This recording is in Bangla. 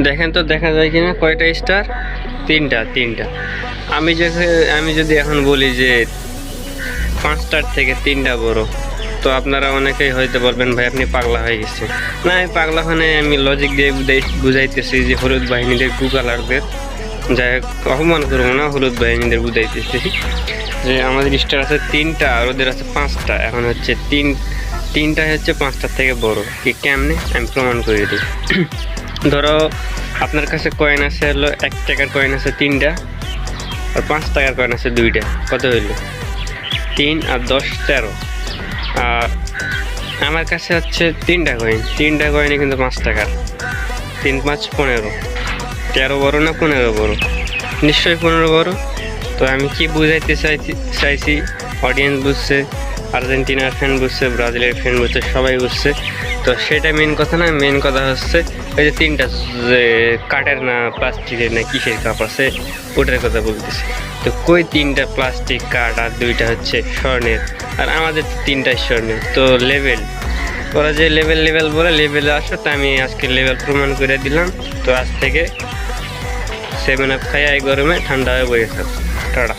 দেখেন তো দেখা যায় কিনা কয়টা স্টার? তিনটা তিনটা। আমি যদি এখন বলি যে 5টার থেকে 3টা বড়, তো আপনারা অনেকেই হয়তো বলবেন ভাই আপনি পাগলা হয়ে গেছে। না, আমি পাগলা মানে আমি লজিক দিয়ে বুঝাইতেছি যে হলুদ বাহিনীদের কুকালারদের, যাই হোক অপমান করবো না, হলুদ বাহিনীদের বুঝাইতেছি যে আমাদের স্টার আছে 3টা আর ওদের আছে 5টা। এখন হচ্ছে তিনটা হচ্ছে 5টার থেকে বড়। কি কেমনে আমি প্রমাণ করে দিই। ধরো আপনার কাছে কয়েন আছে হলো 1 টাকার কয়েন আছে 3টা, আর 5 টাকার কয়েন আছে 2টা। কত হইলো? 3 আর 10 13। আর আমার কাছে হচ্ছে 3টা কয়েনে কিন্তু 5 টাকার। 3 5 15। 13 বড় না 15 বড়? নিশ্চয়ই 15 বড়। তো আমি কি বুঝাইতে চাইছি অডিয়েন্স বুঝছে, আর্জেন্টিনার ফ্যান বুঝছে, ব্রাজিলের ফ্যান বুঝছে, সবাই বুঝছে। তো সেটা মেন কথা না, মেন কথা হচ্ছে ওই যে 3টা যে কাঠের না প্লাস্টিকের না কিসের কাপ আছে ওটার কথা বলতেছি। তো কই 3টা প্লাস্টিক কাঠ আর 2টা হচ্ছে স্বর্ণের, আর আমাদের 3টা স্বর্ণের। তো লেভেল, ওরা যে লেভেল বলে লেভেলে আসো, তা আমি আজকে লেভেল প্রমাণ করে দিলাম। তো আজ থেকে 7 আপ খাই এই গরমে ঠান্ডা হয়ে বসে টাটা।